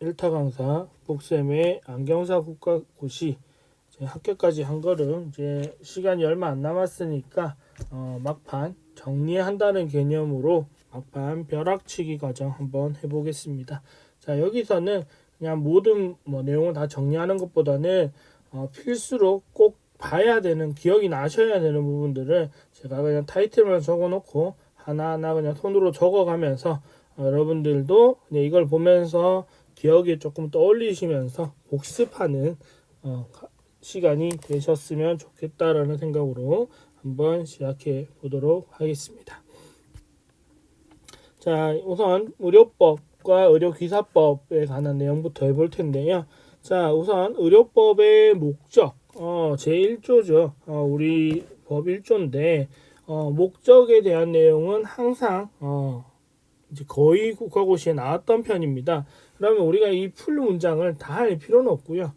1타 강사 복쌤의 안경사 국가고시 이제 합격까지 한 거를 이제 시간이 얼마 안 남았으니까 막판 정리한다는 개념으로 막판 벼락치기 과정 한번 해보겠습니다. 자, 여기서는 그냥 모든 내용을 다 정리하는 것보다는 필수로 꼭 봐야 되는, 기억이 나셔야 되는 부분들을 제가 그냥 타이틀만 적어놓고 하나하나 그냥 손으로 적어가면서 여러분들도 그냥 이걸 보면서 기억에 조금 떠올리시면서 복습하는 시간이 되셨으면 좋겠다라는 생각으로 한번 시작해 보도록 하겠습니다. 자, 우선 의료법과 의료기사법에 관한 내용부터 해볼 텐데요. 자, 우선 의료법의 목적, 제1조죠. 우리 법 1조인데 목적에 대한 내용은 항상 이제 거의 국가고시에 나왔던 편입니다. 그러면 우리가 이 풀 문장을 다 할 필요는 없고요.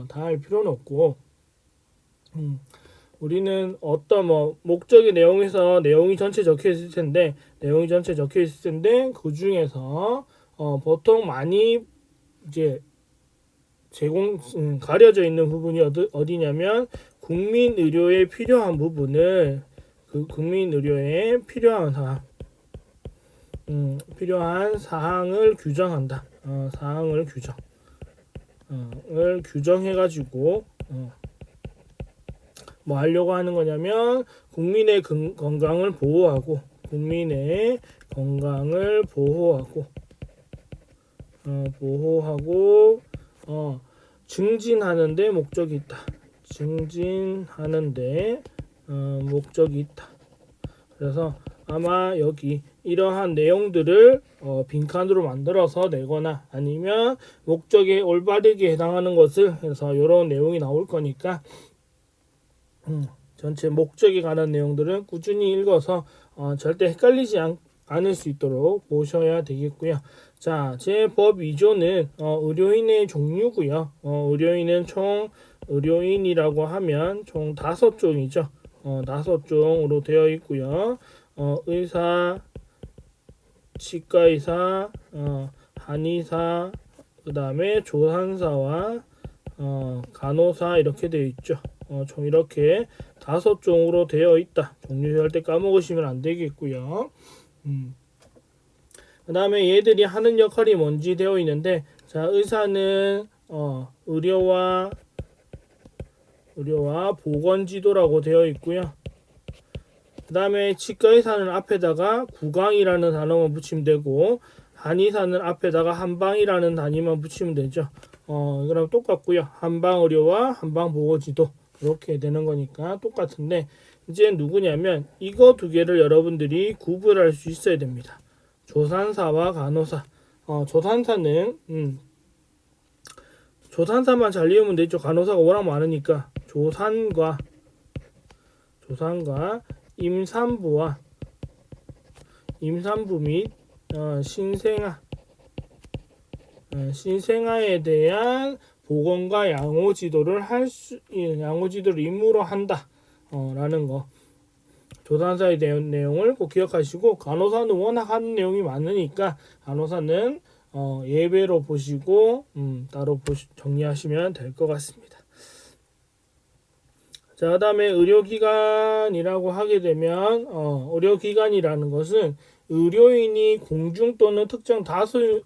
다 할 필요는 없고, 우리는 어떤 목적의 내용에서 내용이 전체 적혀 있을 텐데, 그 중에서 보통 많이 이제 가려져 있는 부분이 어디냐면 국민 의료에 필요한 부분을 국민 의료에 필요한 사항을 규정한다. 사항을 규정해가지고 뭐 하려고 하는 거냐면 국민의 건강을 보호하고 증진하는데 목적이 있다. 그래서 아마 여기 이러한 내용들을 빈칸으로 만들어서 내거나 아니면 목적에 올바르게 해당하는 것을 해서 이런 내용이 나올 거니까 전체 목적에 관한 내용들은 꾸준히 읽어서 절대 헷갈리지 않을 수 있도록 보셔야 되겠고요. 자, 제 법 2조는 의료인의 종류고요. 의료인은 총 의료인이라고 하면 총 5종이죠. 5종으로 되어 있고요. 의사, 치과의사, 한의사, 그 다음에 조산사와 간호사 이렇게 되어 있죠. 총 이렇게 5종으로 되어 있다. 종류할 때 까먹으시면 안 되겠고요. 그 다음에 얘들이 하는 역할이 뭔지 되어 있는데, 자, 의사는 의료와 보건지도라고 되어 있고요. 그 다음에 치과의사는 앞에다가 구강이라는 단어만 붙이면 되고, 한의사는 앞에다가 한방이라는 단위만 붙이면 되죠. 이거랑 똑같고요. 한방의료와 한방보건지도 그렇게 되는 거니까 똑같은데, 이제 누구냐면 이거 두 개를 여러분들이 구분할 수 있어야 됩니다. 조산사와 간호사. 조산사만 잘 이으면 되죠. 간호사가 워낙 많으니까 조산과 임산부 및 신생아에 대한 보건과 양호지도를 임무로 한다. 라는 거. 조산사에 대한 내용을 꼭 기억하시고, 간호사는 워낙 하는 내용이 많으니까 간호사는 예외로 보시고 따로 정리하시면 될 것 같습니다. 자, 그 다음에 의료기관이라고 하게 되면 의료기관이라는 것은 의료인이 공중 또는 특정 다수인을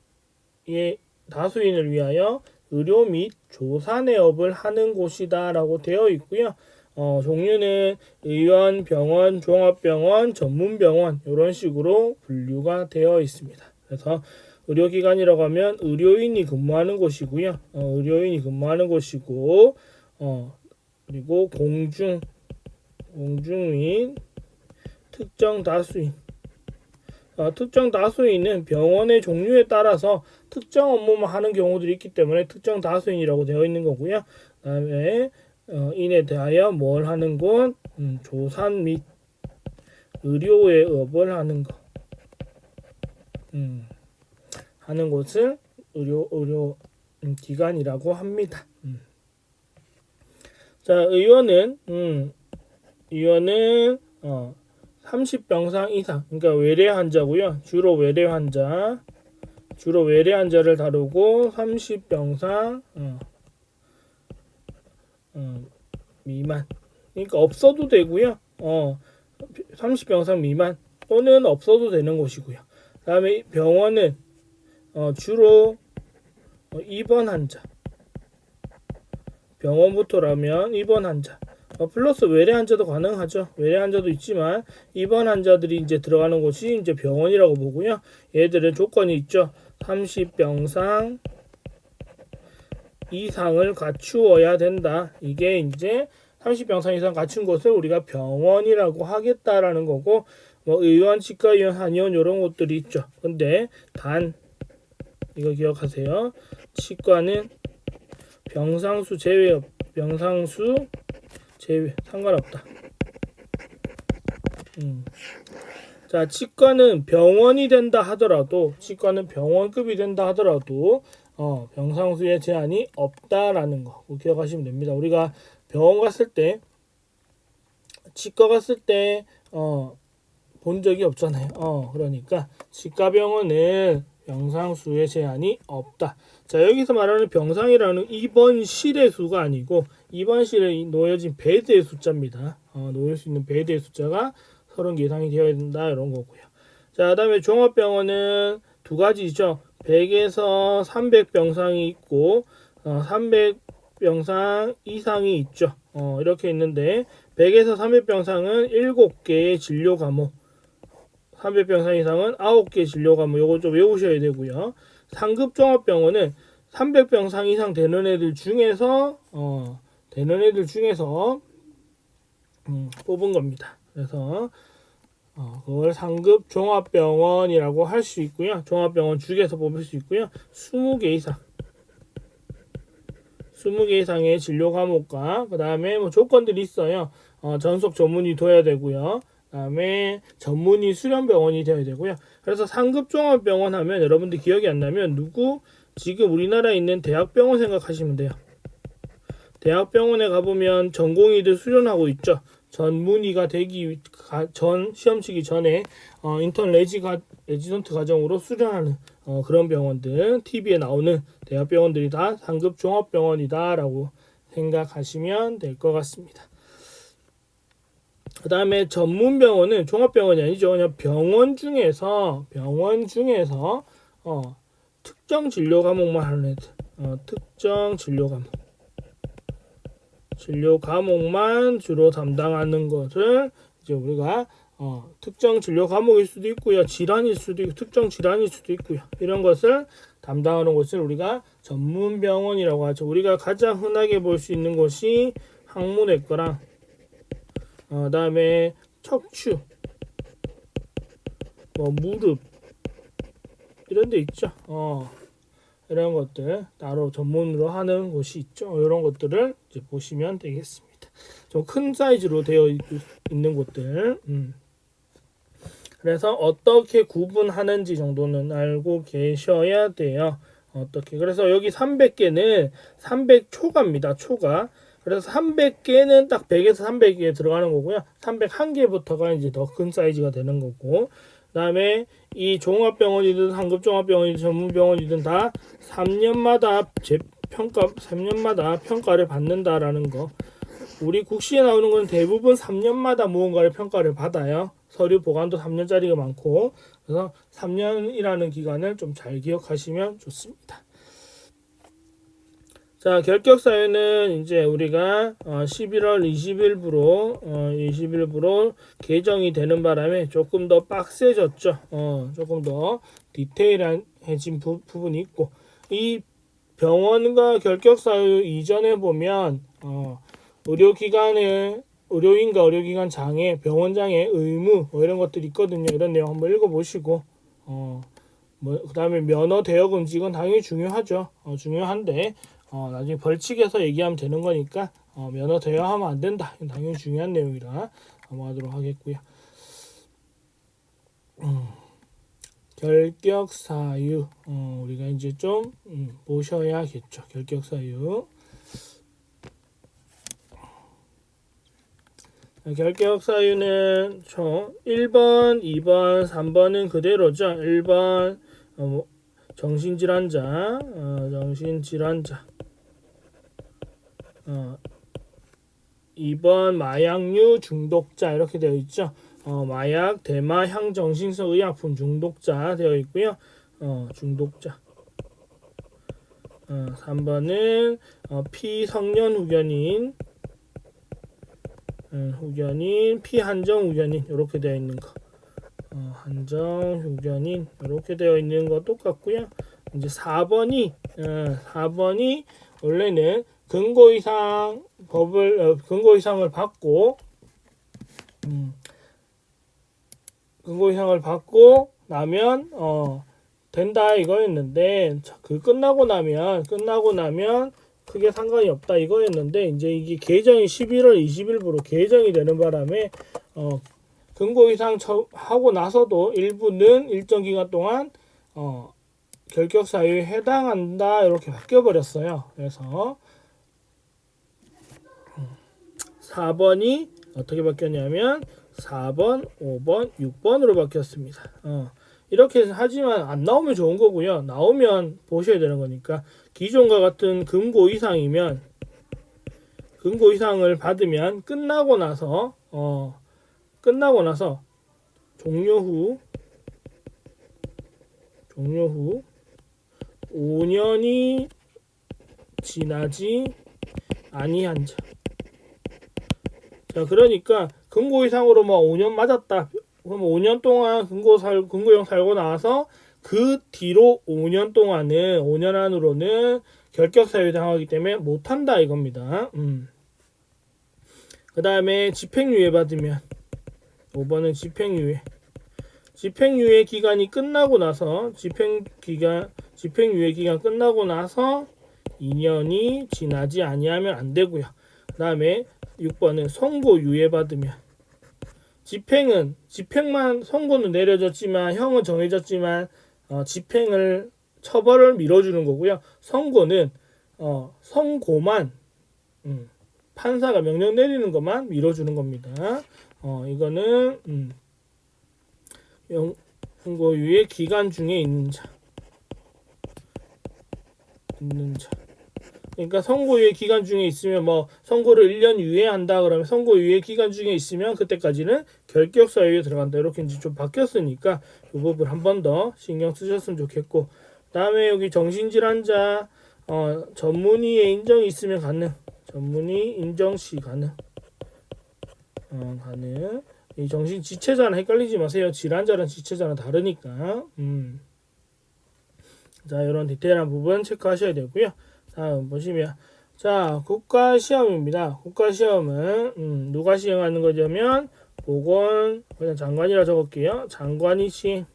위하여 의료 및 조산의업을 하는 곳이다 라고 되어 있고요. 종류는 의원, 병원, 종합병원, 전문병원 이런 식으로 분류가 되어 있습니다. 그래서 의료기관이라고 하면 의료인이 근무하는 곳이고요. 그리고 공중 및 특정 다수인. 특정 다수인은 병원의 종류에 따라서 특정 업무만 하는 경우들이 있기 때문에 특정 다수인이라고 되어 있는 거고요. 그 다음에 인에 대하여 뭘 하는 곳, 조산 및 의료의 업을 하는 것, 하는 곳을 의료 기관이라고 합니다. 자, 의원은 30병상 이상, 그러니까 외래 환자고요. 주로 외래 환자, 주로 외래 환자를 다루고 30병상 미만. 그러니까 없어도 되고요. 30병상 미만 또는 없어도 되는 곳이고요. 그다음에 병원은 주로 입원 환자. 병원부터라면 입원 환자. 플러스 외래 환자도 가능하죠. 외래 환자도 있지만 입원 환자들이 이제 들어가는 곳이 이제 병원이라고 보고요. 얘들은 조건이 있죠. 30병상 이상을 갖추어야 된다. 이게 이제 30병상 이상 갖춘 곳을 우리가 병원이라고 하겠다라는 거고, 뭐 의원, 치과의원, 한의원 이런 곳들이 있죠. 근데 단 이거 기억하세요. 치과는 병상수 제외, 상관없다. 자, 치과는 병원이 된다 하더라도, 치과는 병원급이 된다 하더라도 병상수에 제한이 없다라는 거 기억하시면 됩니다. 우리가 병원 갔을 때, 치과 갔을 때 본 적이 없잖아요. 그러니까 치과병원은 병상수에 제한이 없다. 자, 여기서 말하는 병상이라는 입원실의 수가 아니고 입원실에 놓여진 베드의 숫자입니다. 놓일 수 있는 베드의 숫자가 30개 이상이 되어야 된다 이런 거고요. 자, 그다음에 종합병원은 두 가지죠. 100에서 300병상이 있고 300병상 이상이 있죠. 이렇게 있는데 100에서 300병상은 7개의 진료 과목, 300병상 이상은 9개 진료 과목. 요거 좀 외우셔야 되고요. 상급 종합병원은 300병상 이상 되는 애들 중에서 뽑은 겁니다. 그래서 그걸 상급 종합병원이라고 할 수 있고요. 종합병원 중에서 뽑을 수 있고요. 20개 이상의 진료 과목과 그 다음에 뭐 조건들이 있어요. 전속 전문의 둬야 되고요. 그 다음에 전문의 수련병원이 되어야 되고요. 그래서 상급 종합병원 하면 여러분들 기억이 안 나면 지금 우리나라에 있는 대학병원 생각하시면 돼요. 대학병원에 가보면 전공의들 수련하고 있죠. 전문의가 되기 전 시험 치기 전에 인턴 레지던트 과정으로 수련하는 그런 병원들, TV에 나오는 대학병원들이 다 상급 종합병원이다라고 생각하시면 될 것 같습니다. 그 다음에 전문병원은 종합병원이 아니죠. 그냥 병원 중에서 특정 진료 과목만 하는 애들, 특정 진료 과목만 주로 담당하는 것을 이제 우리가 특정 진료 과목일 수도 있고요, 질환일 수도 있고, 특정 질환일 수도 있고요. 이런 것을 담당하는 곳을 우리가 전문병원이라고 하죠. 우리가 가장 흔하게 볼 수 있는 곳이 항문외과랑 그다음에 척추, 무릎 이런 데 있죠. 이런 것들 따로 전문으로 하는 곳이 있죠. 이런 것들을 이제 보시면 되겠습니다. 좀 큰 사이즈로 되어 있는 곳들. 그래서 어떻게 구분하는지 정도는 알고 계셔야 돼요. 그래서 여기 300개는 300초가입니다. 초가. 그래서 300개는 딱 100에서 300개 들어가는 거고요. 301개부터가 이제 더 큰 사이즈가 되는 거고. 그 다음에 이 종합병원이든 상급종합병원이든 전문병원이든 다 3년마다 3년마다 평가를 받는다라는 거. 우리 국시에 나오는 건 대부분 3년마다 무언가를 평가를 받아요. 서류 보관도 3년짜리가 많고. 그래서 3년이라는 기간을 좀 잘 기억하시면 좋습니다. 자, 결격 사유는 이제 우리가 11월 20일부로 개정이 되는 바람에 조금 더 빡세졌죠. 조금 더 디테일해진 부분이 있고, 이 병원과 결격 사유 이전에 보면 의료인과 의료기관 장애, 병원장애 의무 이런 것들이 있거든요. 이런 내용 한번 읽어보시고 그 다음에 면허 대여 금지, 이건 당연히 중요하죠. 중요한데 나중에 벌칙에서 얘기하면 되는 거니까 면허 대여하면 안 된다. 이건 당연히 중요한 내용이라 넘어가도록 하겠고요. 결격 사유 우리가 이제 좀 보셔야겠죠. 결격 사유. 결격 사유는 총 1번, 2번, 3번은 그대로죠. 1번 정신질환자, 2번 마약류 중독자 이렇게 되어 있죠. 마약, 대마, 향정신성 의약품 중독자 되어 있고요. 중독자. 3번은 피성년 후견인, 피한정 후견인 이렇게 되어 있는 거. 한정 후견인 이렇게 되어 있는 거 똑같고요. 이제 4번이 원래는 근거 이상을 받고 근거 이상을 받고 나면 된다 이거였는데, 그 끝나고 나면 크게 상관이 없다 이거였는데, 이제 이게 개정이 11월 20일부로 개정이 되는 바람에 근거 이상 하고 나서도 일부는 일정 기간 동안 결격 사유에 해당한다 이렇게 바뀌어 버렸어요. 그래서 4번이 어떻게 바뀌었냐면 4번, 5번, 6번으로 바뀌었습니다. 이렇게 하지만 안 나오면 좋은 거고요. 나오면 보셔야 되는 거니까, 기존과 같은 근거 이상을 받으면 끝나고 나서 종료 후 5년이 지나지 아니한 자. 자, 그러니까 근거 이상으로 5년 맞았다. 그럼 5년 동안 근거형 살고 나서 그 뒤로 5년 안으로는 결격 사유에 당하기 때문에 못 한다 이겁니다. 그 다음에 집행유예 받으면 5번은 집행유예 기간이 끝나고 나서 집행유예 기간 끝나고 나서 2년이 지나지 아니하면 안 되고요. 그 다음에 6번은 선고유예 받으면, 집행만 선고는 내려졌지만 형은 정해졌지만 처벌을 미뤄주는 거고요. 선고는 선고만 판사가 명령 내리는 것만 미뤄주는 겁니다. 이거는 선고유예 기간 중에 있는 자. 그러니까 선고유예 기간 중에 있으면 선고를 1년 유예한다 그러면 선고유예 기간 중에 있으면 그때까지는 결격 사유에 들어간다. 이렇게 이제 좀 바뀌었으니까 이 부분 한 번 더 신경 쓰셨으면 좋겠고, 그다음에 여기 정신질환자 전문의의 인정이 있으면 가능. 전문의 인정 시 가능. 가능. 이 정신 지체자는 헷갈리지 마세요. 질환자랑 지체자는 다르니까. 자, 이런 디테일한 부분 체크하셔야 되고요. 다음 보시면, 자, 국가시험입니다. 국가시험은 누가 시행하는 거냐면 보건, 그냥 장관이라 적을게요. 장관이 시행.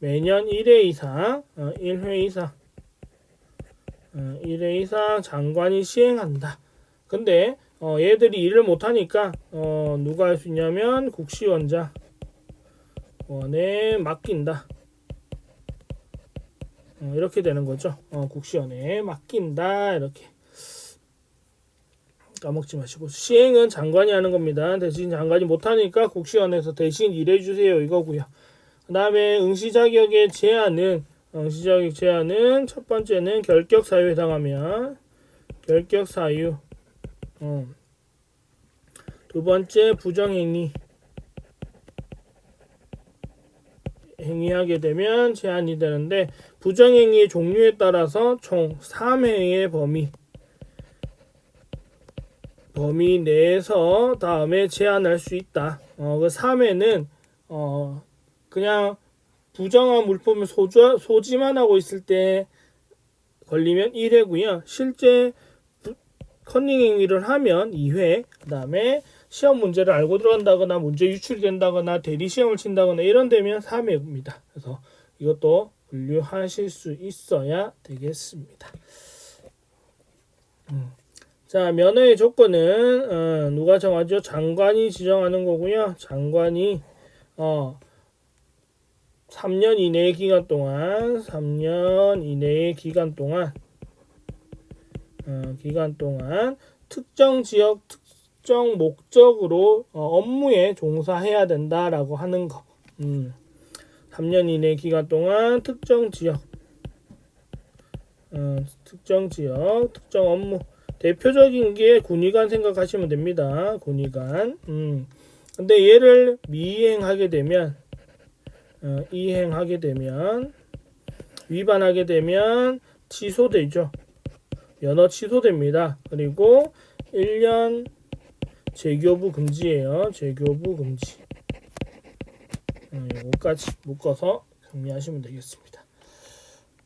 매년 1회 이상 1회 이상 1회 이상 장관이 시행한다. 근데 얘들이 일을 못하니까 누가 할 수 있냐면 국시원장에 맡긴다. 이렇게 되는 거죠. 국시원에 맡긴다. 이렇게 까먹지 마시고, 시행은 장관이 하는 겁니다. 대신 장관이 못하니까 국시원에서 대신 일해주세요 이거고요. 그 다음에 응시자격의 제한은 첫 번째는 결격 사유에 해당하면 결격 사유, 두 번째 행위하게 되면 제한이 되는데, 부정행위의 종류에 따라서 총 3회의 범위 내에서 다음에 제한할 수 있다. 그 3회는 그냥 부정한 물품을 소지만 하고 있을 때 걸리면 1회고요. 실제 컨닝 행위를 하면 2회, 그 다음에 시험 문제를 알고 들어간다거나 문제 유출이 된다거나 대리 시험을 친다거나 이런 되면 3회입니다. 그래서 이것도 분류하실 수 있어야 되겠습니다. 자, 면허의 조건은 누가 정하죠? 장관이 지정하는 거고요. 장관이 3년 이내의 기간 동안 특정 지역 특정 목적으로 업무에 종사해야 된다라고 하는 거. 3년 이내 기간 동안 특정 지역, 특정 업무. 대표적인 게 군의관 생각하시면 됩니다. 군의관. 근데 얘를 미이행하게 되면, 이행하게 되면, 위반하게 되면 취소되죠. 면허 취소됩니다. 그리고 1년 재교부 금지예요. 재교부 금지. 요거까지 묶어서 정리하시면 되겠습니다.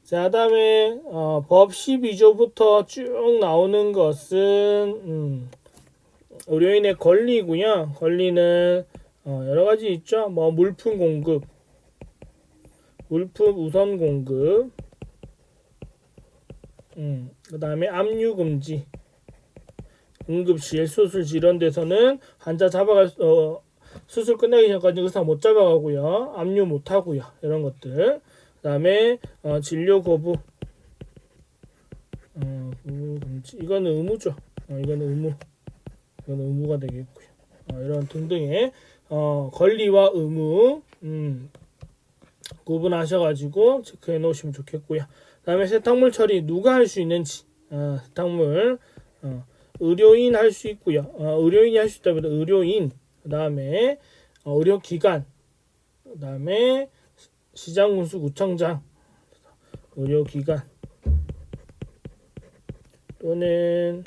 자, 다음에 법 12조부터 쭉 나오는 것은 의료인의 권리고요. 권리는 여러 가지 있죠. 뭐 물품 공급, 물품 우선 공급, 그 다음에 압류 금지, 응급실, 수술실 이런 데서는 환자 잡아갈 수술 끝나기 전까지 의사 못 잡아가고요. 압류 못 하고요. 이런 것들. 그 다음에 진료 거부, 금지. 이거는 의무죠. 이거는 의무가 되겠고요. 이런 등등의 권리와 의무 구분하셔가지고 체크해 놓으시면 좋겠고요. 그 다음에 세탁물 처리 누가 할 수 있는지, 세탁물 의료인 할 수 있고요. 의료인이 할 수 있다면 의료인, 그 다음에 의료기관, 그 다음에 시장군수구청장, 의료기관 또는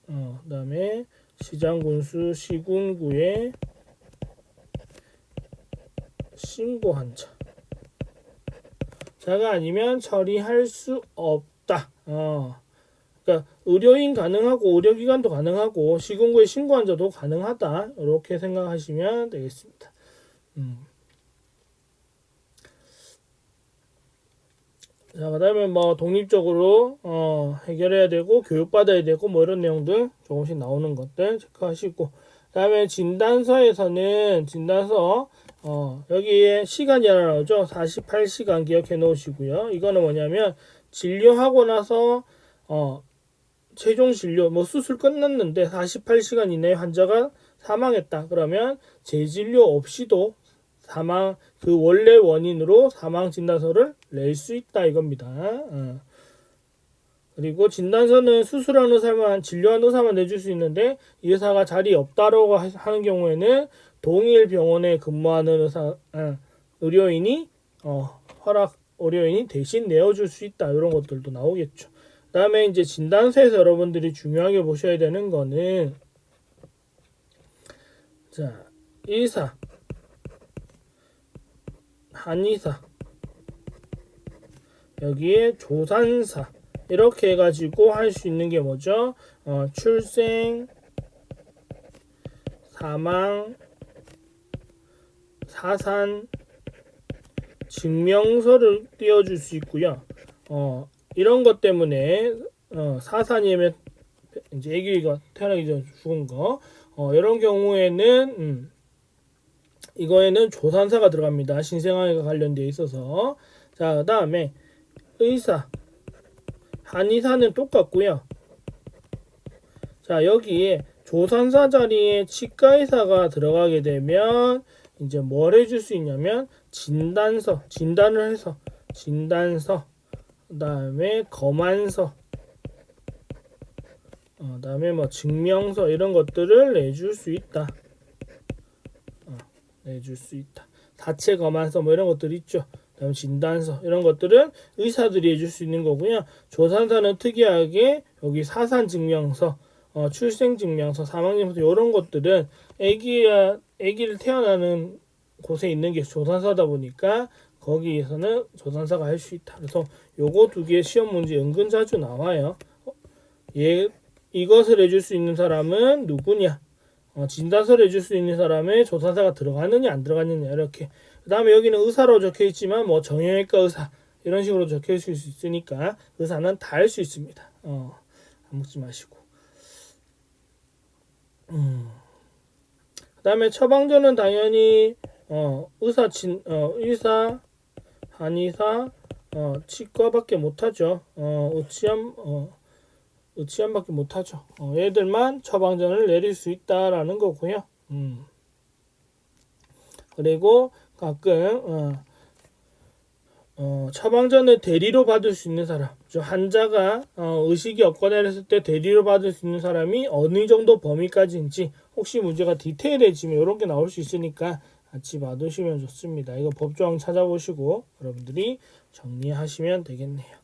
그 다음에 시장군수 시군구의 신고한 자가 아니면 처리할 수 없다. 그러니까 의료인 가능하고 의료기관도 가능하고 시군구에 신고한 자도 가능하다. 이렇게 생각하시면 되겠습니다. 자, 그 다음에 뭐 독립적으로 해결해야 되고 교육받아야 되고 뭐 이런 내용들 조금씩 나오는 것들 체크하시고, 그 다음에 진단서에서는 여기에 시간이 하나 나오죠. 48시간 기억해 놓으시고요. 이거는 뭐냐면 진료하고 나서 최종 진료 뭐 수술 끝났는데 48시간 이내에 환자가 사망했다. 그러면 재진료 없이도 사망 그 원래 원인으로 사망 진단서를 낼 수 있다 이겁니다. 그리고 진단서는 수술한 의사만 진료한 의사만 내줄 수 있는데 이 의사가 자리에 없다라고 하는 경우에는 동일 병원에 근무하는 의료인이 의료인이 대신 내어줄 수 있다. 이런 것들도 나오겠죠. 그 다음에 이제 진단서에서 여러분들이 중요하게 보셔야 되는 거는, 자, 의사, 한의사, 여기에 조산사, 이렇게 해가지고 할 수 있는 게 뭐죠? 출생, 사망, 사산, 증명서를 띄워줄 수 있고요. 이런 것 때문에 사산이면 이제 아기가 태어나기 전에 죽은 거, 이런 경우에는 이거에는 조산사가 들어갑니다. 신생아가 관련되어 있어서. 자, 그 다음에 의사, 한의사는 똑같고요. 자, 여기에 조산사 자리에 치과의사가 들어가게 되면 이제 뭘 해줄 수 있냐면 진단서, 진단을 해서 진단서, 그 다음에 검안서, 그 다음에 뭐 증명서 이런 것들을 내줄 수 있다. 내줄 수 있다. 자체 검안서 뭐 이런 것들 있죠. 그다음 진단서 이런 것들은 의사들이 해줄 수 있는 거고요. 조산사는 특이하게 여기 사산 증명서, 출생 증명서, 사망 증명서 이런 것들은 아기를 태어나는 곳에 있는 게 조산사다 보니까 거기에서는 조산사가 할 수 있다. 그래서 요거 두 개 시험 문제 은근 자주 나와요. 이것을 해줄 수 있는 사람은 누구냐? 진단서를 해줄 수 있는 사람의 조산사가 들어가느냐 안 들어가느냐 이렇게. 그 다음에 여기는 의사로 적혀 있지만 뭐 정형외과 의사 이런 식으로 적혀 있을 수 있으니까 의사는 다 할 수 있습니다. 안 먹지 마시고. 그 다음에 처방전은 당연히 의사, 한의사, 치과밖에 못하죠. 의치암밖에 못하죠. 얘들만 처방전을 내릴 수 있다라는 거고요. 그리고 가끔 처방전을 대리로 받을 수 있는 사람, 환자가 의식이 없거나 했을 때 대리로 받을 수 있는 사람이 어느 정도 범위까지인지 혹시 문제가 디테일해지면 이런 게 나올 수 있으니까 같이 봐두시면 좋습니다. 이거 법조항 찾아보시고 여러분들이 정리하시면 되겠네요.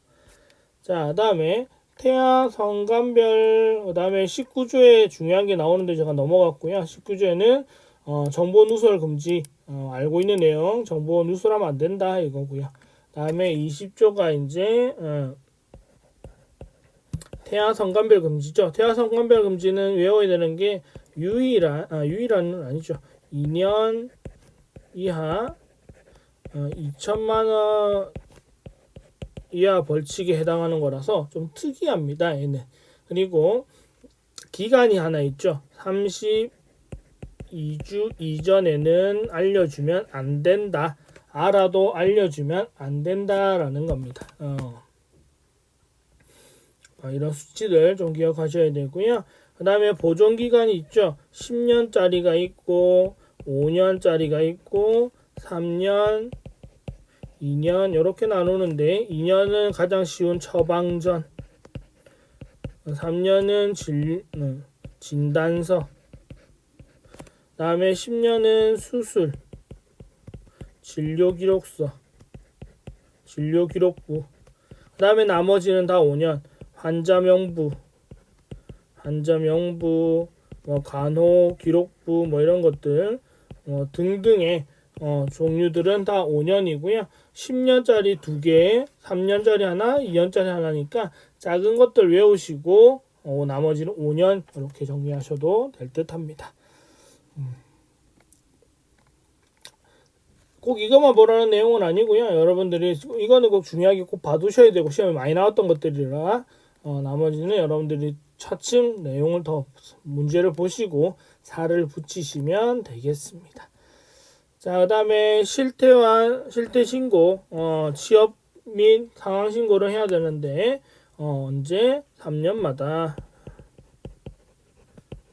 자, 다음에 태아 성감별, 그 다음에 19조에 중요한 게 나오는데 제가 넘어갔고요. 19조에는 정보 누설 금지, 알고 있는 내용 정보 누설하면 안 된다 이거고요. 다음에 20조가 이제 태아 성감별 금지죠. 태아 성감별 금지는 외워야 되는 게 유일한은 아니죠. 2년 이하 2천만 원 이하 벌칙에 해당하는 거라서 좀 특이합니다. 얘는. 그리고 기간이 하나 있죠. 32주 이전에는 알려주면 안 된다. 알아도 알려주면 안 된다라는 겁니다. 이런 수치들 좀 기억하셔야 되고요. 그 다음에 보존기간이 있죠. 10년짜리가 있고 5년짜리가 있고 3년 2년 이렇게 나누는데 2년은 가장 쉬운 처방전, 3년은 진단서, 다음에 10년은 수술, 진료기록서, 진료기록부, 그 다음에 나머지는 다 5년 환자명부, 간호기록부 뭐 이런 것들 등등의 종류들은 다 5년이고요. 10년짜리 2개, 3년짜리 하나, 2년짜리 하나니까 작은 것들 외우시고 나머지는 5년 이렇게 정리하셔도 될 듯 합니다. 꼭 이것만 보라는 내용은 아니고요. 여러분들이 이거는 꼭 중요하게 꼭 봐두셔야 되고 시험에 많이 나왔던 것들이라 나머지는 여러분들이 차츰 내용을 더 문제를 보시고 살을 붙이시면 되겠습니다. 자, 그 다음에 실태 신고, 취업 및 상황 신고를 해야 되는데, 언제? 3년마다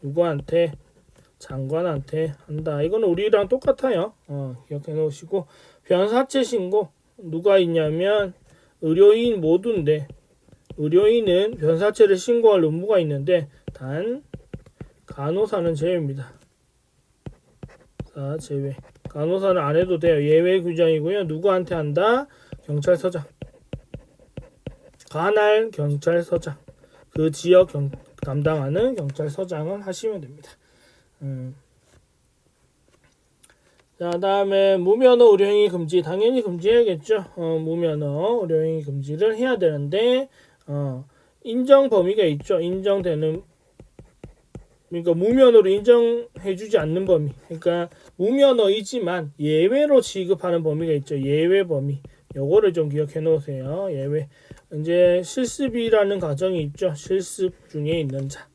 누구한테? 장관한테 한다. 이건 우리랑 똑같아요. 기억해 놓으시고, 변사체 신고, 누가 있냐면, 의료인 모두인데, 의료인은 변사체를 신고할 의무가 있는데, 단, 간호사는 제외입니다. 자, 제외. 간호사는 안 해도 돼요. 예외 규정이고요. 누구한테 한다? 경찰서장. 관할 경찰서장. 그 지역 담당하는 경찰서장을 하시면 됩니다. 자, 다음에 무면허 의료행위 금지. 당연히 금지해야겠죠. 무면허 의료행위 금지를 해야 되는데 인정 범위가 있죠. 인정되는, 그러니까 무면허로 인정해주지 않는 범위. 그러니까 무면허이지만 예외로 취급하는 범위가 있죠. 예외 범위. 요거를 좀 기억해 놓으세요. 예외. 이제 실습이라는 과정이 있죠. 실습 중에 있는 자.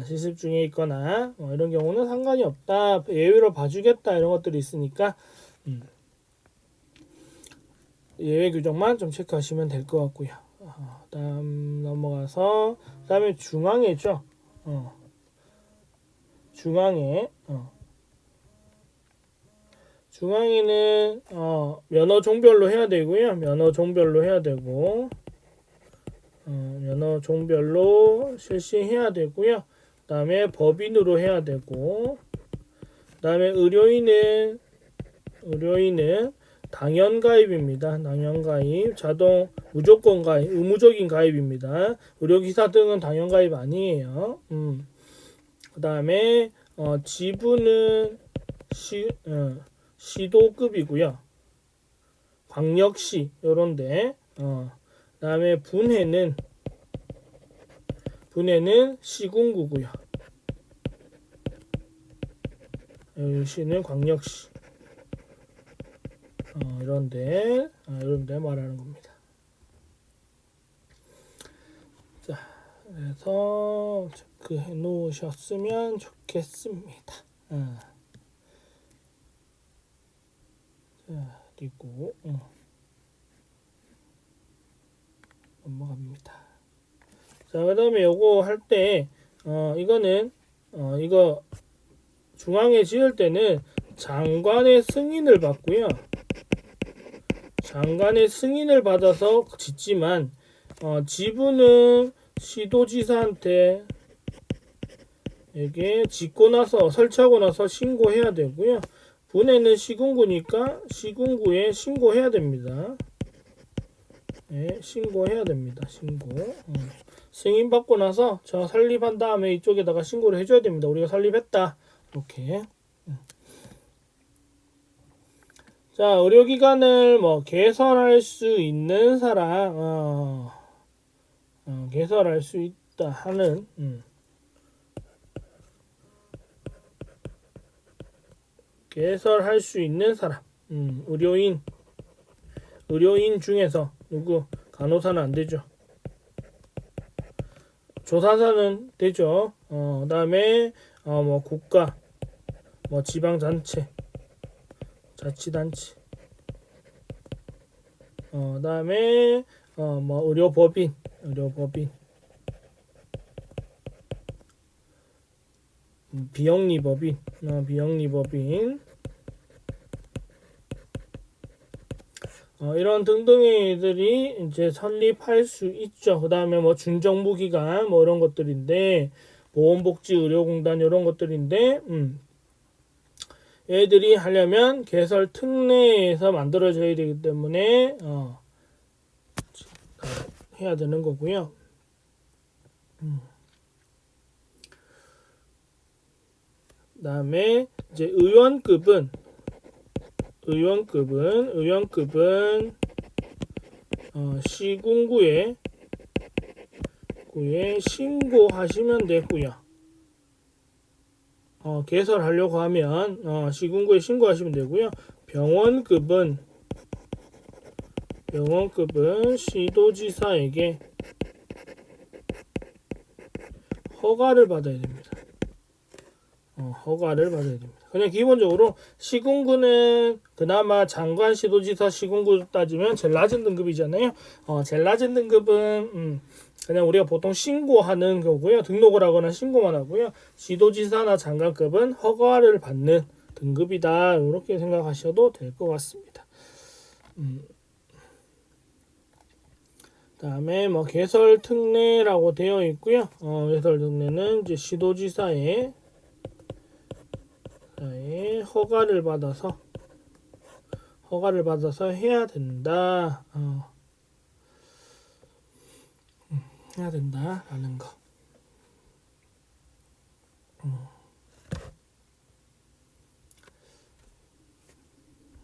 실습 중에 있거나 이런 경우는 상관이 없다. 예외로 봐주겠다. 이런 것들이 있으니까 예외 규정만 좀 체크하시면 될 것 같고요. 다음 넘어가서 다음에 중앙에죠. 중앙에는 면허 종별로 해야 되고요. 면허 종별로 실시해야 되고요. 그다음에 법인으로 해야 되고, 그다음에 의료인은 당연 가입입니다. 당연 가입, 자동 무조건 가입, 의무적인 가입입니다. 의료기사 등은 당연 가입 아니에요. 그다음에 지부는 시도급이고요. 광역시 요런데 그다음에 분해는 시군구고요. 시는 광역시 이런데 말하는 겁니다. 자, 그래서 체크해 놓으셨으면 좋겠습니다. 자, 그리고 넘어갑니다. 자, 그 다음에 요거 할 때 이거는 이거 중앙에 지을 때는 장관의 승인을 받고요. 장관의 승인을 받아서 짓지만 지분은 시도지사한테 이게 짓고 나서 설치하고 나서 신고해야 되고요. 분해는 시군구니까 시군구에 신고해야 됩니다. 네, 신고해야 됩니다. 신고. 승인 받고 나서 저 설립한 다음에 이쪽에다가 신고를 해줘야 됩니다. 우리가 설립했다. 이렇게. 자, 의료기관을 뭐 개설할 수 있는 사람, 개설할 수 있다 하는, 개설할 수 있는 사람, 의료인 중에서 누구? 간호사는 안 되죠. 조사사는 되죠. 그다음에 뭐 국가, 뭐 지방단체, 자치단체, 그다음에 뭐 의료법인, 비영리법인, 이런 등등이들이 이제 설립할 수 있죠. 그 다음에 뭐 준정부기관 뭐 이런 것들인데, 보건복지의료공단 이런 것들인데, 얘들이 하려면 개설 특례에서 만들어져야 되기 때문에 해야 되는 거고요. 그 다음에 이제 의원급은 시군구에 신고하시면 되고요. 개설하려고 하면 시군구에 신고하시면 되고요. 병원급은 시도지사에게 허가를 받아야 됩니다. 그냥 기본적으로 시군구는 그나마 장관, 시도지사, 시군구 따지면 제일 낮은 등급이잖아요. 제일 낮은 등급은 그냥 우리가 보통 신고하는 거고요. 등록을 하거나 신고만 하고요. 시도지사나 장관급은 허가를 받는 등급이다. 이렇게 생각하셔도 될 것 같습니다. 다음에 뭐 개설 특례라고 되어 있고요. 개설 특례는 이제 시도지사의 허가를 받아서 해야 된다. 해야 된다라는 거.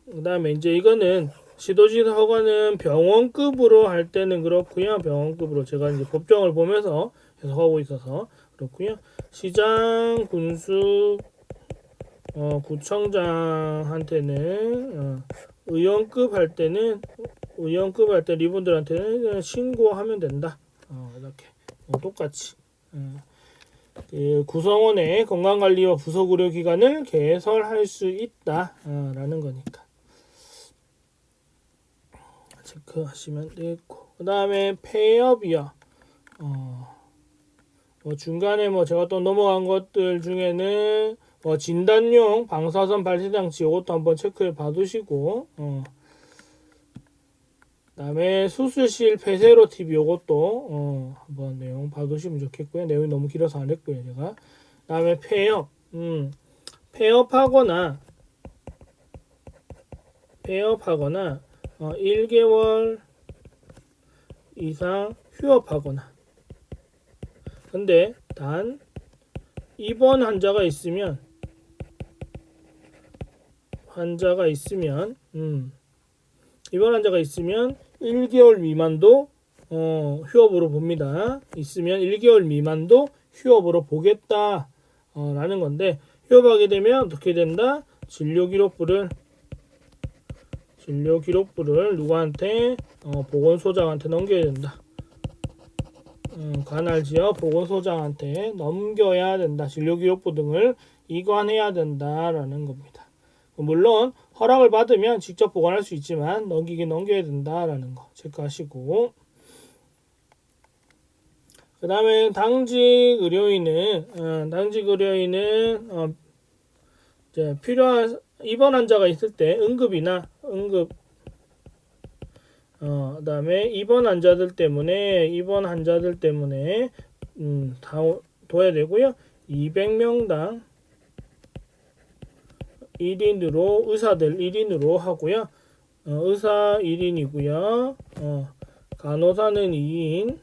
그 다음에 이제 이거는 시도지사 허가는 병원급으로 할 때는 그렇고요. 병원급으로 제가 이제 법정을 보면서 해석하고 있어서 그렇고요. 시장, 군수, 구청장한테는 의원급 할 때 이분들한테는 신고하면 된다. 이렇게 똑같이 그 구성원의 건강관리와 부속의료기관을 개설할 수 있다라는 거니까 체크하시면 되고, 그 다음에 폐업이요. 중간에 제가 또 넘어간 것들 중에는 진단용 방사선 발생장치 이것도 한번 체크해 봐두시고, 그다음에 수술실 폐쇄로 TV 이것도 한번 내용 봐두시면 좋겠고요. 내용이 너무 길어서 안 했고요 제가. 그다음에 폐업, 폐업하거나 1개월 이상 휴업하거나. 근데 단 입원 환자가 있으면 1개월 미만도 휴업으로 봅니다. 있으면 1개월 미만도 휴업으로 보겠다 라는 건데, 휴업하게 되면 어떻게 된다? 진료기록부를 누구한테? 보건소장한테 넘겨야 된다. 관할지역 보건소장한테 넘겨야 된다. 진료기록부 등을 이관해야 된다라는 겁니다. 물론 허락을 받으면 직접 보관할 수 있지만 넘겨야 된다라는 거 체크하시고, 그 다음에 당직 의료인은 이제 입원 환자가 있을 때 응급이나 그다음에 입원 환자들 때문에 다 둬야 되고요. 200명당 1인으로 의사들 1인으로 하고요. 의사 1인이고요. 간호사는 2인.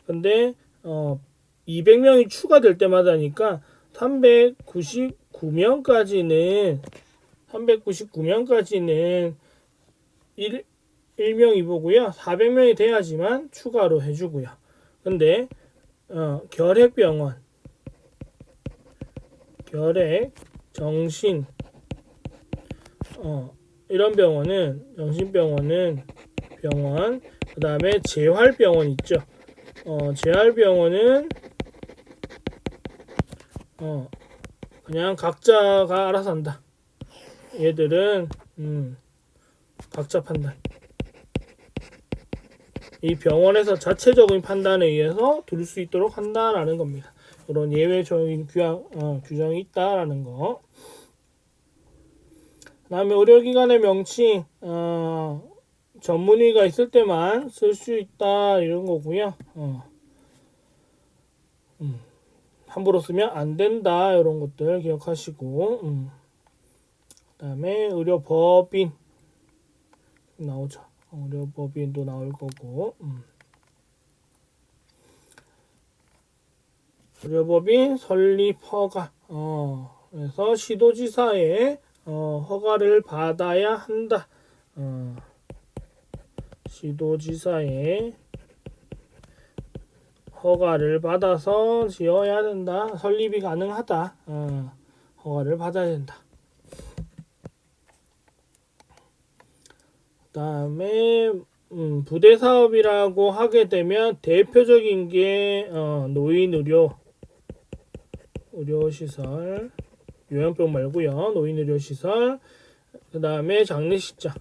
근데 200명이 추가될 때마다니까 399명까지는 1명이 보고요. 400명이 돼야지만 추가로 해주고요. 근데 결핵병원, 결핵, 정신, 이런 정신병원은 그 다음에 재활병원 있죠. 재활병원은 그냥 각자가 알아서 한다. 얘들은 각자 판단. 이 병원에서 자체적인 판단에 의해서 둘 수 있도록 한다라는 겁니다. 그런 예외적인 규정이 있다라는 거. 그다음에 의료기관의 명칭, 전문의가 있을 때만 쓸 수 있다 이런 거고요. 함부로 쓰면 안 된다 이런 것들 기억하시고. 그다음에 의료법인 나오죠. 의료법인도 나올 거고. 의료법인 설립 허가. 그래서 시도지사의 허가를 받아야 한다. 시도지사의 허가를 받아서 지어야 된다. 설립이 가능하다. 허가를 받아야 된다. 그 다음에 부대 사업이라고 하게 되면 대표적인 게 의료시설, 요양병 말고요. 노인의료시설, 그 다음에 장례식장,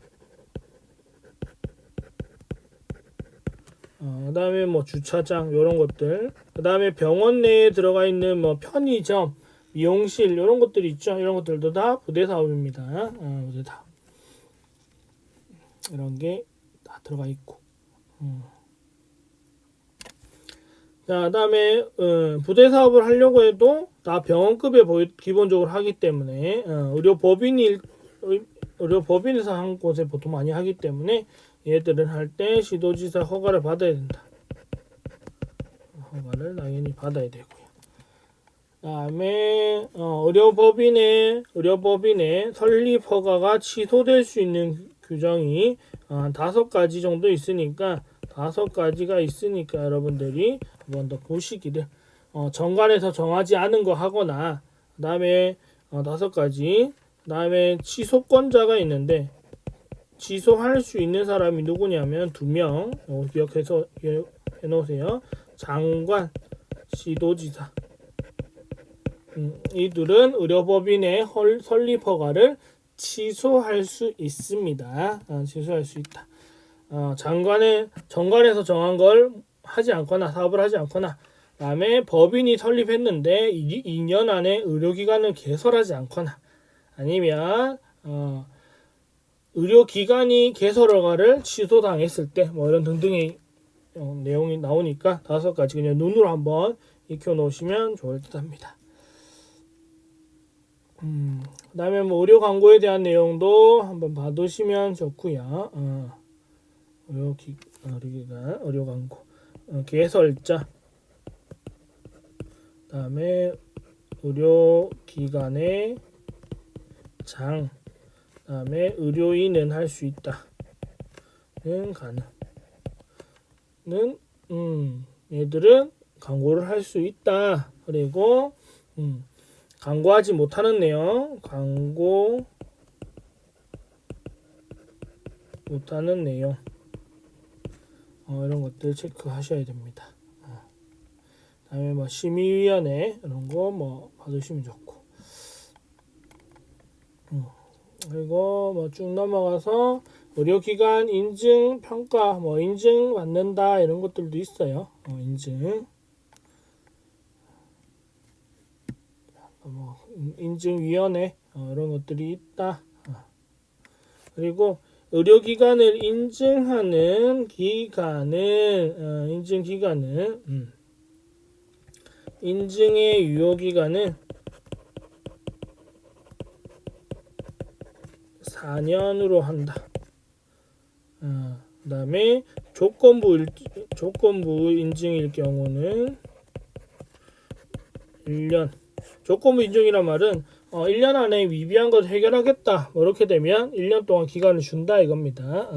그 다음에 주차장 이런 것들, 그 다음에 병원 내에 들어가 있는 편의점, 미용실 이런 것들이 있죠. 이런 것들도 다 부대 사업입니다. 부대 사업. 이런 게 다 들어가 있고. 자, 그다음에 부대 사업을 하려고 해도 다 병원급에 기본적으로 하기 때문에 의료법인에서 한 곳에 보통 많이 하기 때문에 얘들은 할 때 시도지사 허가를 받아야 된다. 허가를 당연히 받아야 되고요. 그다음에 의료법인의 설립 허가가 취소될 수 있는 규정이 5가지 정도 있으니까 5가지가 있으니까 여러분들이 한번 더 보시기를 정관에서 정하지 않은 거 하거나 그 다음에 5가지 그 다음에 취소권자가 있는데 취소할 수 있는 사람이 누구냐면 2명 기억해서 해놓으세요. 장관, 시도지사 이들은 의료법인의 설립 허가를 취소할 수 있습니다. 취소할 수 있다. 정관에서 정한 걸 하지 않거나 사업을 하지 않거나 그다음에 법인이 설립했는데 2년 안에 의료기관을 개설하지 않거나 아니면 의료기관이 개설 허가를 취소당했을 때 이런 등등의 내용이 나오니까 5가지 그냥 눈으로 한번 익혀 놓으시면 좋을 듯 합니다. 그 다음에 의료 광고에 대한 내용도 한번 봐두시면 좋고요. 의료 광고, 개설자, 그 다음에 의료기관의 장, 그 다음에 의료인은 할 수 있다. 는 가능. 얘들은 광고를 할 수 있다. 그리고 광고하지 못하는 내용, 광고 못하는 내용, 이런 것들 체크하셔야 됩니다. 다음에 심의위원회 이런 거 받으시면 좋고, 그리고 쭉 넘어가서 의료기관 인증 평가, 인증 받는다 이런 것들도 있어요. 인증위원회 이런 것들이 있다. 그리고 의료기관을 인증하는 기간은 인증의 유효기간은 4년으로 한다. 그 다음에 조건부 인증일 경우는 1년. 조건부 인증이란 말은 1년 안에 미비한 것 해결하겠다. 뭐 이렇게 되면 1년 동안 기간을 준다 이겁니다.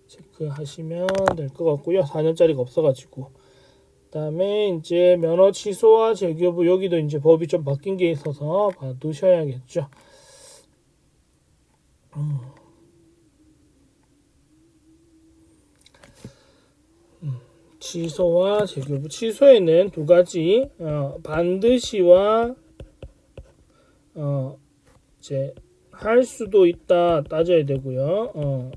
체크하시면 될 것 같고요. 4년짜리가 없어가지고. 그다음에 이제 면허 취소와 재교부 여기도 이제 법이 좀 바뀐 게 있어서 봐두셔야겠죠. 취소와 재교부. 취소에는 두 가지 반드시와 이제 할 수도 있다 따져야 되고요.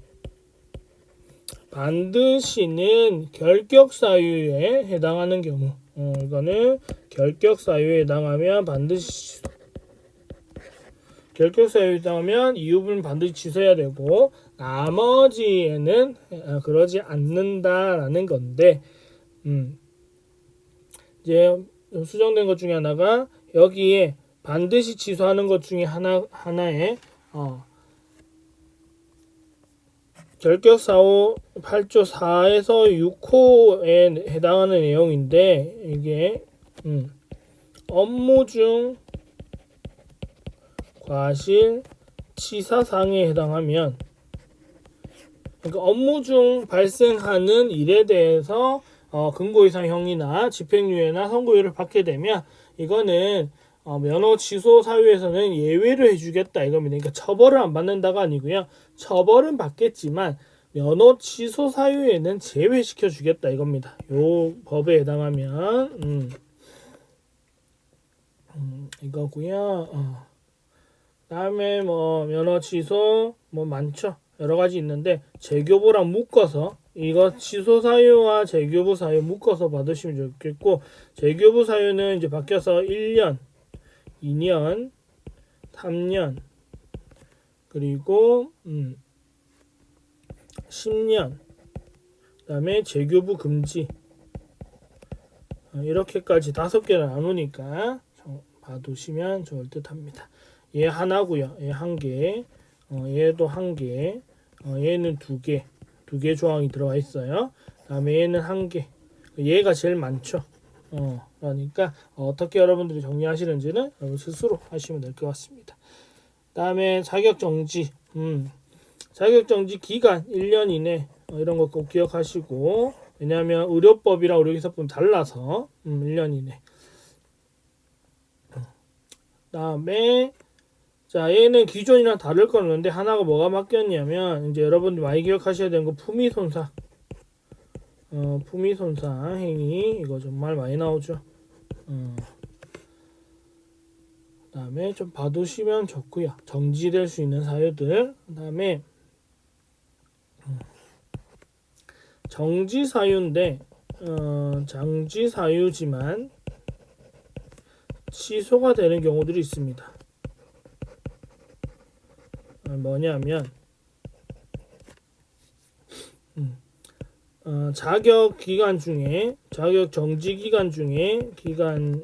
반드시는 결격 사유에 해당하는 경우, 이거는 결격 사유에 해당하면 반드시 결격 사유에 해당하면 이유분 반드시 취소해야 되고, 나머지에는 그러지 않는다라는 건데, 이제 수정된 것 중에 하나가 여기에 반드시 취소하는 것 중에 하나에 결격사호 8조 4에서 6호에 해당하는 내용인데, 이게 업무 중 과실 치사상에 해당하면, 그러니까 업무 중 발생하는 일에 대해서 금고이상형이나 집행유예나 선고유예를 받게 되면 이거는 면허 취소 사유에서는 예외를 해주겠다 이겁니다. 그러니까 처벌을 안 받는다가 아니고요. 처벌은 받겠지만 면허 취소 사유에는 제외시켜 주겠다 이겁니다. 요 법에 해당하면 이거고요. 다음에 뭐 면허 취소 뭐 많죠. 여러 가지 있는데 재교부랑 묶어서 이거 취소 사유와 재교부 사유 묶어서 받으시면 좋겠고, 재교부 사유는 이제 바뀌어서 1년, 2년, 3년, 그리고 10년, 그 다음에 재교부 금지, 이렇게까지 5개를 나누니까 봐두시면 좋을 듯 합니다. 얘 하나고요. 얘 한 개, 얘도 한 개, 얘는 두 개 조항이 들어가 있어요. 다음에 얘는 한 개, 얘가 제일 많죠. 그러니까 어떻게 여러분들이 정리하시는지는 여러분 스스로 하시면 될 것 같습니다. 다음에 자격정지, 자격정지 기간 1년 이내, 이런 거 꼭 기억하시고, 왜냐하면 의료법이랑 의료기사법은 달라서 1년 이내. 다음에 자, 얘는 기존이랑 다를 거는데 하나가 뭐가 바뀌었냐면, 이제 여러분들 많이 기억하셔야 되는 거 품위손상. 품위손상 행위, 이거 정말 많이 나오죠. 그 다음에 좀 봐두시면 좋고요. 정지될 수 있는 사유들. 그 다음에 정지 사유인데, 정지 사유지만 취소가 되는 경우들이 있습니다. 뭐냐면 자격 기간 중에, 자격 정지 기간 중에 기간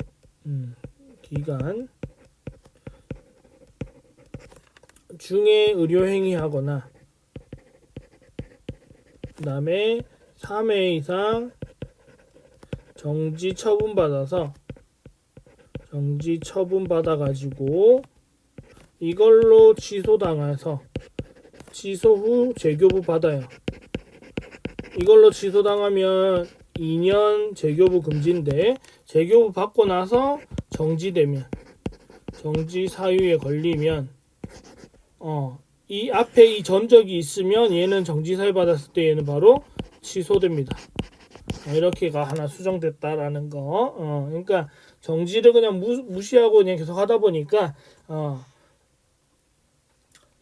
중에 의료 행위하거나, 그 다음에 3회 이상 정지 처분 받아가지고 이걸로 취소당해서 취소 후 재교부 받아요. 이걸로 취소당하면 2년 재교부 금지인데, 재교부 받고 나서 정지되면, 정지 사유에 걸리면 이 앞에 이 전적이 있으면 얘는 정지 사유 받았을 때 얘는 바로 취소됩니다. 이렇게가 하나 수정됐다라는 거. 그러니까 정지를 그냥 무시하고 그냥 계속 하다 보니까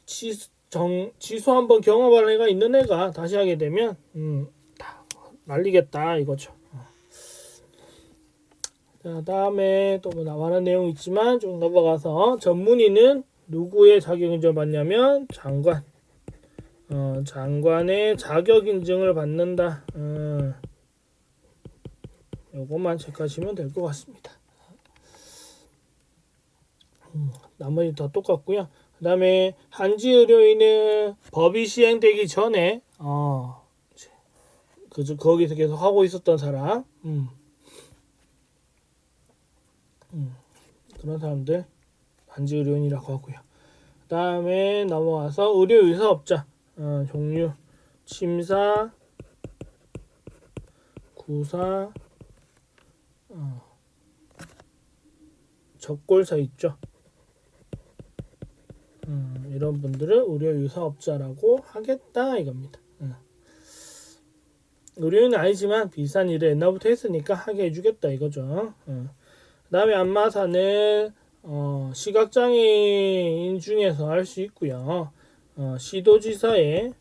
취소 한번 경험한 애가 있는 애가 다시 하게 되면 다 말리겠다 이거죠. 자, 다음에 또 뭐 나와는 내용 있지만 좀 넘어가서 전문의는 누구의 자격 인정을 받냐면 장관. 장관의 자격 인증을 받는다. 요것만 체크하시면 될 것 같습니다. 나머지 다 똑같고요. 그 다음에 한지 의료인은 법이 시행되기 전에 거기서 계속 하고 있었던 사람, 그런 사람들 한지 의료인이라고 하고요. 그 다음에 넘어가서 의료 의사업자 종류 침사, 구사, 적골사 있죠. 이런 분들을 의료유사업자라고 하겠다 이겁니다. 의료인은 아니지만 비슷한 일을 옛날부터 했으니까 하게 해주겠다 이거죠. 그 다음에 안마사는 시각장애인 중에서 할 수 있고요. 시도지사의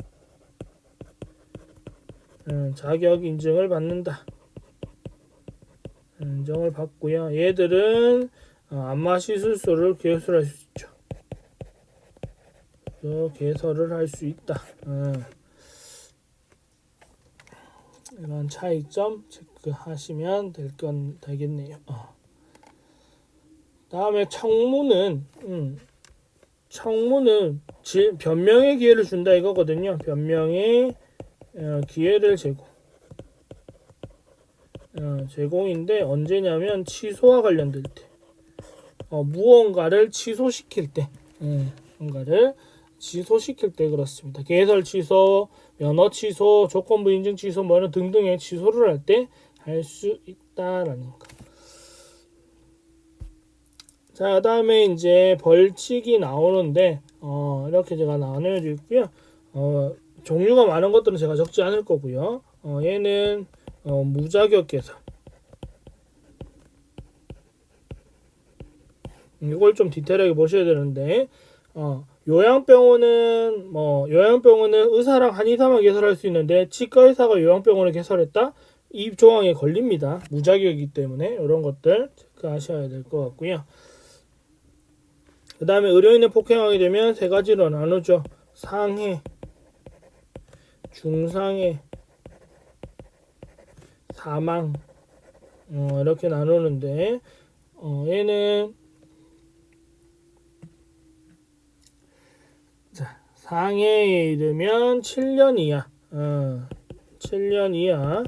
자격 인증을 받는다. 인정을 받고요. 얘들은 안마 시술소를 개설할 수 있죠. 개설을 할 수 있다. 이런 차이점 체크하시면 되겠네요. 다음에 청문은 변명의 기회를 준다 이거거든요. 변명의 기회를 제공인데 언제냐면 취소와 관련될 때, 무언가를 취소시킬 때, 뭔가를 취소시킬 때 그렇습니다. 개설 취소, 면허 취소, 조건부 인증 취소 뭐 이런 등등의 취소를 할 때 할 수 있다라는 거. 자, 그다음에 이제 벌칙이 나오는데 이렇게 제가 나눠져 있고요. 종류가 많은 것들은 제가 적지 않을 거고요. 얘는 무자격 개설. 이걸 좀 디테일하게 보셔야 되는데 요양병원은 의사랑 한의사만 개설할 수 있는데 치과 의사가 요양병원을 개설했다? 이 조항에 걸립니다. 무자격이기 때문에 이런 것들 체크하셔야 될 것 같고요. 그 다음에 의료인을 폭행하게 되면 세 가지로 나누죠. 상해, 중상해, 사망, 이렇게 나누는데 얘는 상해에 이르면 7년 이하, 7년 이하,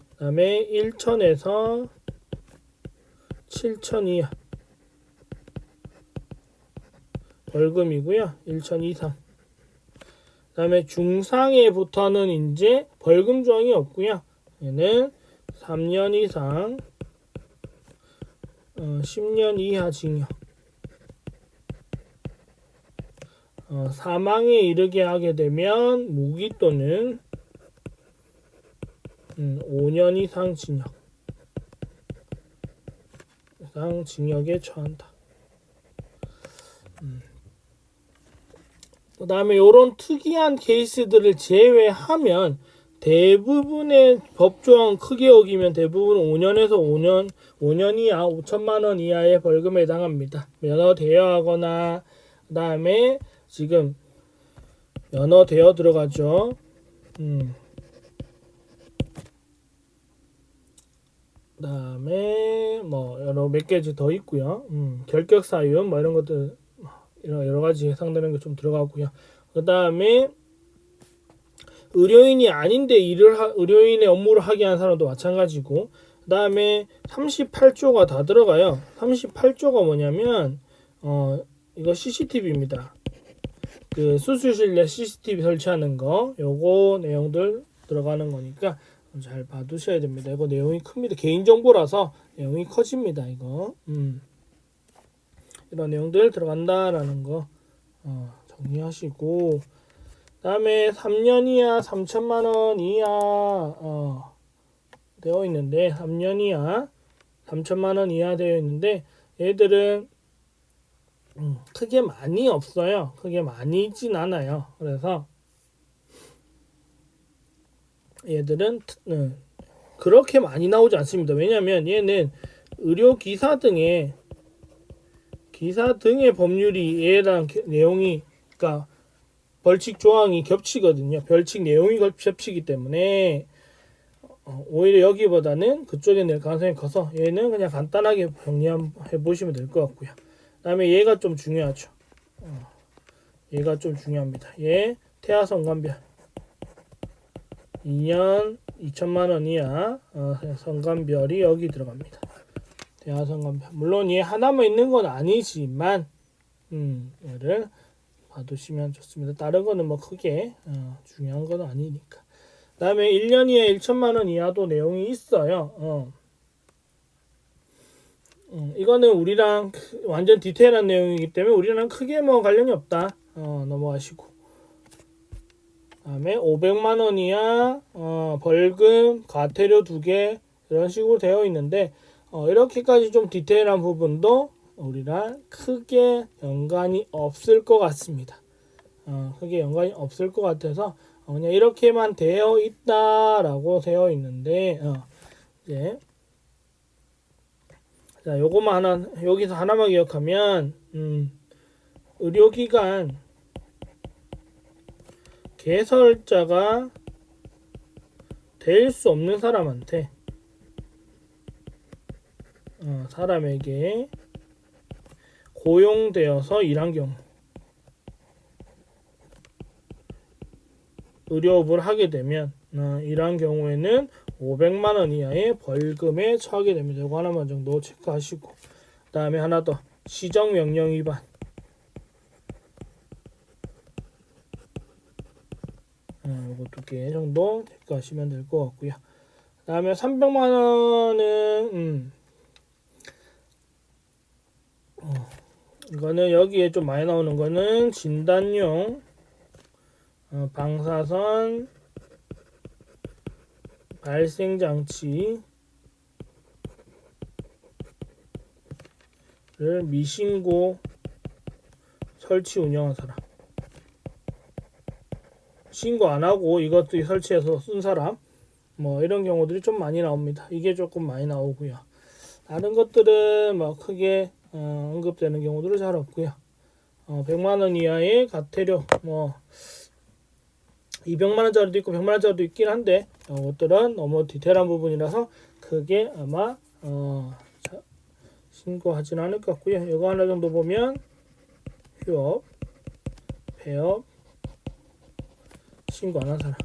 그 다음에 1천에서 7천 이하 벌금이고요. 1천 이상. 그 다음에 중상해부터는 이제 벌금 조항이 없고요. 얘는 3년 이상, 10년 이하 징역. 사망에 이르게 하게 되면 무기 또는 5년 이상 징역에 처한다. 그 다음에 이런 특이한 케이스들을 제외하면 대부분의 법조항 크게 어기면 대부분 5년에서 5년 이하 5천만 원 이하의 벌금에 해당합니다. 면허 대여하거나 그 다음에 지금 면허 대여 들어가죠. 그 다음에 뭐 여러 몇 개지 더 있고요. 결격 사유 뭐 이런 것들 여러 가지 해당되는 게 좀 들어가고요. 그 다음에 의료인이 아닌데 의료인의 업무를 하게 한 사람도 마찬가지고, 그 다음에 38조가 다 들어가요. 38조가 뭐냐면 이거 CCTV입니다. 그 수술실 내 CCTV 설치하는 거, 요거 내용들 들어가는 거니까 잘 봐두셔야 됩니다. 이거 내용이 큽니다. 개인정보라서 내용이 커집니다. 이거 이런 내용들 들어간다라는 거 정리하시고, 그 다음에 3년 이하 3천만 원 이하 되어 있는데 3년 이하 3천만 원 이하 되어 있는데 얘들은 크게 많이 없어요. 크게 많이 있진 않아요. 그래서 얘들은 그렇게 많이 나오지 않습니다. 왜냐하면 얘는 의료기사 등의 법률이 얘랑 내용이, 그러니까 벌칙 조항이 겹치거든요. 벌칙 내용이 겹치기 때문에 오히려 여기보다는 그쪽에 낼 가능성이 커서 얘는 그냥 간단하게 정리해 보시면 될 것 같고요. 그 다음에 얘가 좀 중요하죠. 얘가 좀 중요합니다. 얘 태아성관별 2년 2천만 원 이하 성관별이 여기 들어갑니다. 태아성관별. 물론 얘 하나만 있는 건 아니지만 얘를 봐두시면 좋습니다. 다른 거는 뭐 크게 중요한 건 아니니까. 그 다음에 1년 이하 1천만 원 이하도 내용이 있어요. 이거는 우리랑 완전 디테일한 내용이기 때문에 우리랑 크게 뭐 관련이 없다. 넘어가시고. 그 다음에 500만 원 이하 벌금, 과태료 2개 이런 식으로 되어 있는데 이렇게까지 좀 디테일한 부분도 우리랑 크게 연관이 없을 것 같습니다. 크게 연관이 없을 것 같아서 그냥 이렇게만 되어 있다라고 되어 있는데 이제 자, 요거만 여기서 하나만 기억하면 의료기관 개설자가 될 수 없는 사람한테 사람에게 고용되어서 일한 경우 의료업을 하게 되면 이러한 경우에는 500만 원 이하의 벌금에 처하게 됩니다. 이거 하나만 정도 체크하시고 그 다음에 하나 더 시정명령 위반 이거 2개 정도 체크하시면 될 것 같고요. 그 다음에 300만 원은 이거는 여기에 좀 많이 나오는 거는 진단용 방사선 발생장치를 미신고 설치 운영한 사람, 신고 안 하고 이것도 설치해서 쓴 사람, 뭐 이런 경우들이 좀 많이 나옵니다. 이게 조금 많이 나오고요. 다른 것들은 뭐 크게 언급되는 경우들은 잘 없고요. 100만 원 이하의 과태료, 뭐 200만 원짜리도 있고 100만 원짜리도 있긴 한데 이것들은 너무 디테일한 부분이라서 크게 아마 신고하진 않을 것 같고요. 이거 하나 정도 보면 휴업, 폐업, 신고 안 한 사람,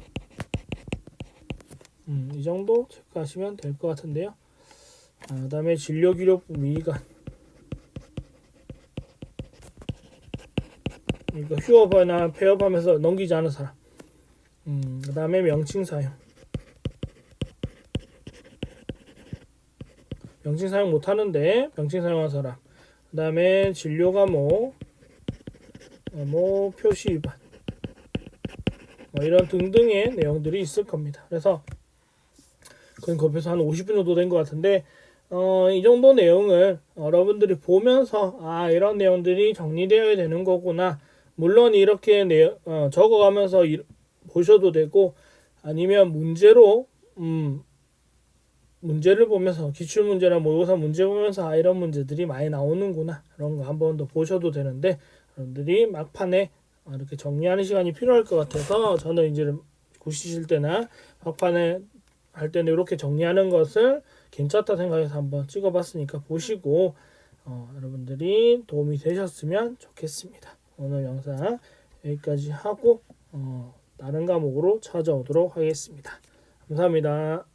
이 정도 체크하시면 될 것 같은데요. 그 다음에 진료기록부 미간, 그러니까 휴업이나 폐업하면서 넘기지 않은 사람, 그 다음에 명칭 사용, 명칭 사용 못하는데 명칭 사용한 사람, 그 다음에 진료 과목 표시 위반, 뭐 이런 등등의 내용들이 있을 겁니다. 그래서 그건 급해서 한 50분 정도 된 것 같은데 이 정도 내용을 여러분들이 보면서 이런 내용들이 정리되어야 되는 거구나. 물론 이렇게 적어가면서 보셔도 되고 아니면 문제를 보면서 기출문제나 모의고사 문제 보면서 이런 문제들이 많이 나오는구나 그런 거 한 번 더 보셔도 되는데 여러분들이 막판에 이렇게 정리하는 시간이 필요할 것 같아서 저는 이제 고시실 때나 막판에 할 때는 이렇게 정리하는 것을 괜찮다 생각해서 한번 찍어봤으니까 보시고 여러분들이 도움이 되셨으면 좋겠습니다. 오늘 영상 여기까지 하고 다른 과목으로 찾아오도록 하겠습니다. 감사합니다.